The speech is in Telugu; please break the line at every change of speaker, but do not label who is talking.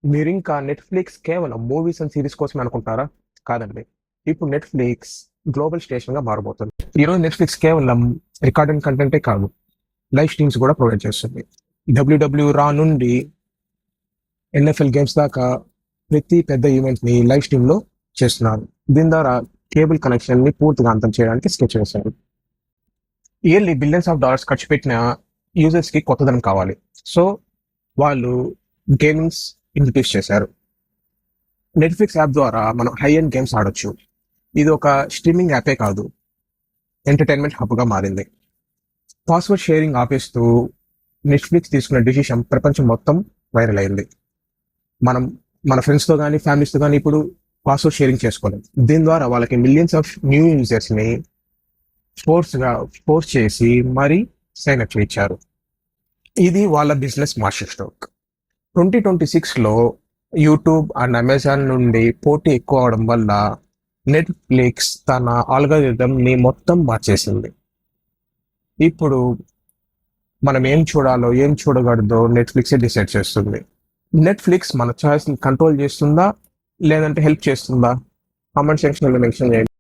మీరు ఇంకా నెట్‌ఫ్లిక్స్ కేవలం మూవీస్ అండ్ సీరీస్ కోసమే అనుకుంటారా? కాదండి. ఇప్పుడు నెట్‌ఫ్లిక్స్ గ్లోబల్ స్టేషన్‌గా మారబోతుంది. ఈరోజు నెట్‌ఫ్లిక్స్ కేవలం రికార్డెడ్ కంటెంటే కాదు, లైవ్ స్ట్రీమ్స్ కూడా ప్రొవైడ్ చేస్తుంది. రా నుండి ఎన్ఎఫ్ఎల్ గేమ్స్ దాకా ప్రతి పెద్ద ఈవెంట్‌ని లైవ్ స్ట్రీమ్‌లో చేస్తున్నారు. దీని ద్వారా కేబుల్ కనెక్షన్‌ని పూర్తిగా అంతం చేయడానికి స్కెచ్ వేశారు. ఇయర్లీ బిలియన్స్ ఆఫ్ డాలర్స్ ఖర్చు పెట్టిన యూజర్స్‌కి కొత్తదనం కావాలి. సో, వాళ్ళు గేమింగ్స్ ఇంట్రడ్యూస్ చేశారు. నెట్‌ఫ్లిక్స్ యాప్ ద్వారా మనం హై ఎండ్ గేమ్స్ ఆడొచ్చు. ఇది ఒక స్ట్రీమింగ్ యాపే కాదు, ఎంటర్‌టైన్‌మెంట్ హబ్‌గా మారింది. పాస్వర్డ్ షేరింగ్ ఆపేస్తూ నెట్‌ఫ్లిక్స్ తీసుకున్న డిసిషన్ ప్రపంచం మొత్తం వైరల్ అయింది. మనం మన ఫ్రెండ్స్‌తో గానీ, ఫ్యామిలీస్‌తో గానీ ఇప్పుడు పాస్వర్డ్ షేరింగ్ చేసుకోలేం. దీని ద్వారా వాళ్ళకి మిలియన్స్ ఆఫ్ న్యూ యూజర్స్‌ని ఫోర్స్ చేసి మరీ సైన్ అప్ చేయించారు. ఇది వాళ్ళ బిజినెస్ మాస్టర్ స్ట్రోక్. 2026లో యూట్యూబ్ అండ్ అమెజాన్ నుండి పోటీ ఎక్కువ అవడం వల్ల నెట్‌ఫ్లిక్స్ తన ఆల్గారిథంని మొత్తం మార్చేసింది. ఇప్పుడు మనం ఏం చూడాలో, ఏం చూడకూడదో నెట్‌ఫ్లిక్సే డిసైడ్ చేస్తుంది. నెట్‌ఫ్లిక్స్ మన చాయిస్‌ని కంట్రోల్ చేస్తుందా? లేదంటే హెల్ప్ చేస్తుందా? కామెంట్ సెక్షన్‌లో మెన్షన్ చేయండి.